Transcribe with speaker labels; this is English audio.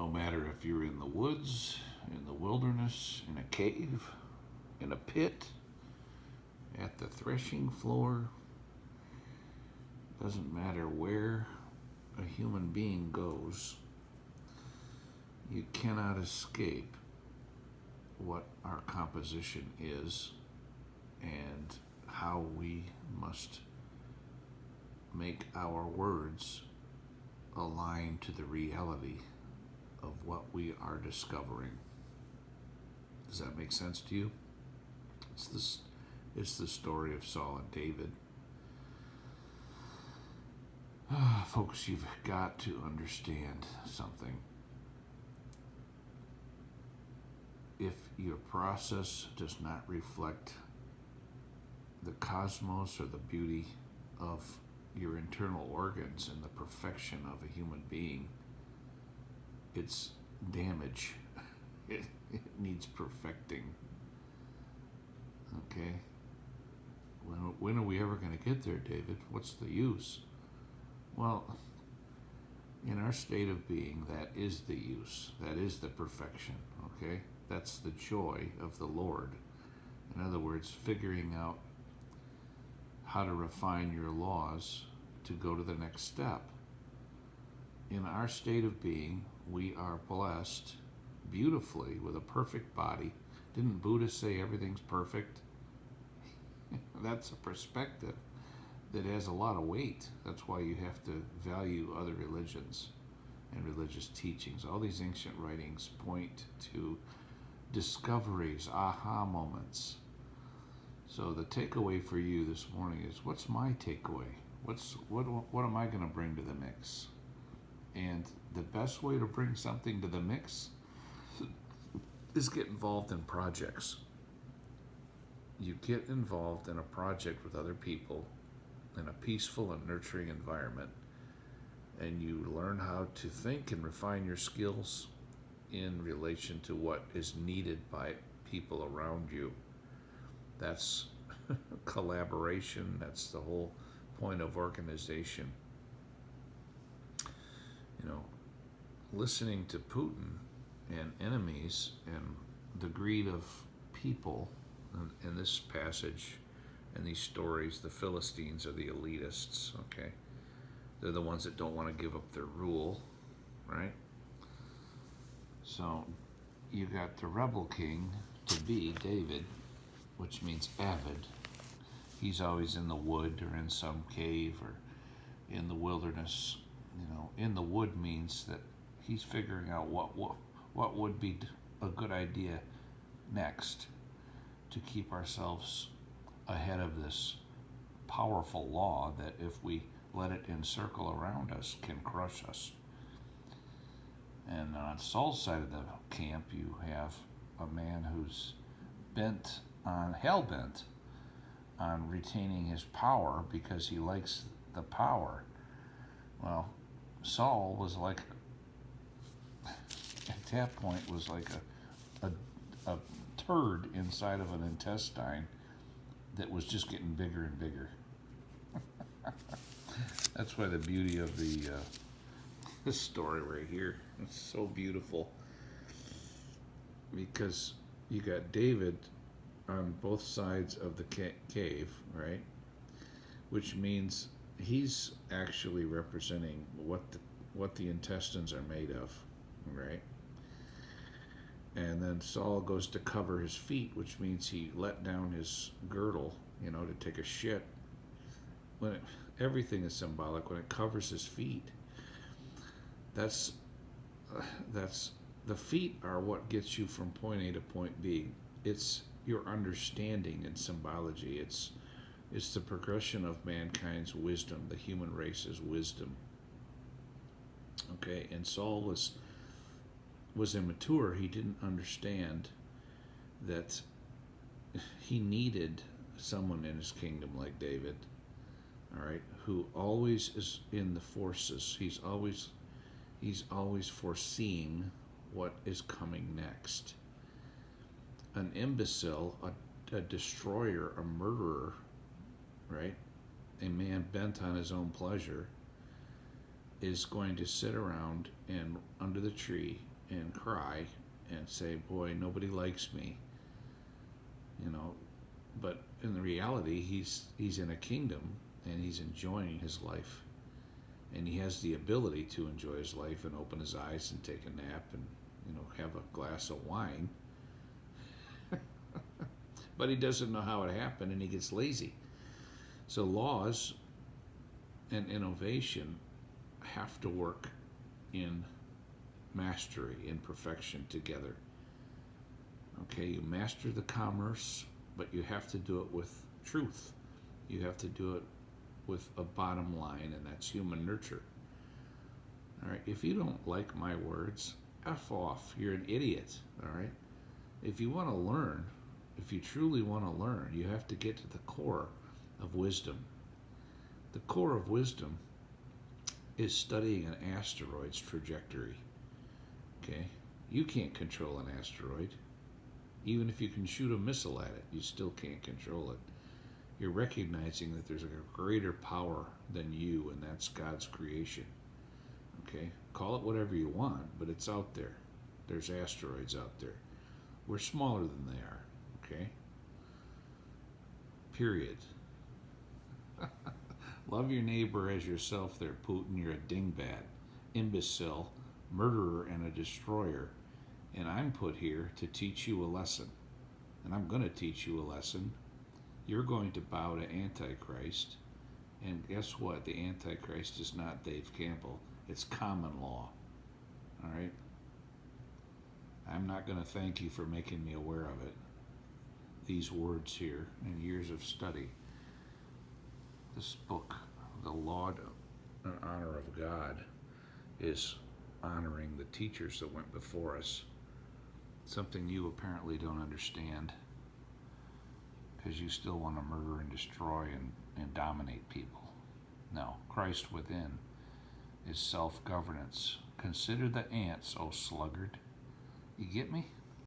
Speaker 1: No matter if you're in the woods, in the wilderness, in a cave, in a pit, at the threshing floor, doesn't matter where a human being goes, you cannot escape what our composition is and how we must make our words align to the reality of what we are discovering. Does that make sense to you? It's the story of Saul and David. Folks, you've got to understand something. If your process does not reflect the cosmos or the beauty of your internal organs and the perfection of a human being, it's damage. It needs perfecting. Okay? When are we ever going to get there, David? What's the use? Well, in our state of being, that is the use. That is the perfection. Okay? That's the joy of the Lord. In other words, figuring out how to refine your laws to go to the next step. In our state of being, we are blessed beautifully with a perfect body. Didn't Buddha say everything's perfect? That's a perspective that has a lot of weight. That's why you have to value other religions and religious teachings. All these ancient writings point to discoveries, aha moments. So the takeaway for you this morning is, what's my takeaway? What am I going to bring to the mix? And the best way to bring something to the mix is get involved in projects. You get involved in a project with other people in a peaceful and nurturing environment, and you learn how to think and refine your skills in relation to what is needed by people around you. That's collaboration. That's the whole point of organization. You know, listening to Putin and enemies and the greed of people in this passage and these stories, the Philistines are the elitists, okay? They're the ones that don't want to give up their rule, right? So you got the rebel king to be David, which means avid. He's always in the wood or in some cave or in the wilderness. You know, in the wood means that he's figuring out what would be a good idea next to keep ourselves ahead of this powerful law that, if we let it encircle around us, can crush us. And on Saul's side of the camp, you have a man who's hell-bent on retaining his power because he likes the power. Well, Saul was like, at that point, was like a turd inside of an intestine that was just getting bigger and bigger. That's why the beauty of this story right here, it's so beautiful, because you got David on both sides of the cave, right? Which means he's actually representing what the intestines are made of, right? And then Saul goes to cover his feet, which means he let down his girdle, to take a shit. Everything is symbolic. When it covers his feet, that's the feet are what gets you from point A to point B. It's your understanding and symbology. It's the progression of mankind's wisdom, the human race's wisdom. Okay, and Saul was immature. He didn't understand that he needed someone in his kingdom like David, all right, who always is in the forces. He's always foreseeing what is coming next. An imbecile, a destroyer, a murderer, right, a man bent on his own pleasure, is going to sit around and under the tree and cry and say, boy, nobody likes me, you know. But in the reality, he's in a kingdom and he's enjoying his life. And he has the ability to enjoy his life and open his eyes and take a nap and, you know, have a glass of wine. But he doesn't know how it happened and he gets lazy. So laws and innovation have to work in mastery, in perfection together. Okay, you master the commerce, but you have to do it with truth. You have to do it with a bottom line, and that's human nurture. All right, if you don't like my words, F off. You're an idiot. All right, if you want to learn, if you truly want to learn, you have to get to the core of wisdom. The core of wisdom is studying an asteroid's trajectory. Okay, you can't control an asteroid. Even if you can shoot a missile at it, you still can't control it. You're recognizing that there's a greater power than you, and that's God's creation. Okay, call it whatever you want, but it's out there. There's asteroids out there. We're smaller than they are. Okay, period. Love your neighbor as yourself there, Putin. You're a dingbat, imbecile, murderer, and a destroyer. And I'm put here to teach you a lesson. And I'm going to teach you a lesson. You're going to bow to Antichrist. And guess what? The Antichrist is not Dave Campbell. It's common law. All right? I'm not going to thank you for making me aware of it. These words here and years of study. This book, The Laud and Honor of God, is honoring the teachers that went before us. Something you apparently don't understand, because you still want to murder and destroy and dominate people. No, Christ within is self-governance. Consider the ants, O sluggard. You get me?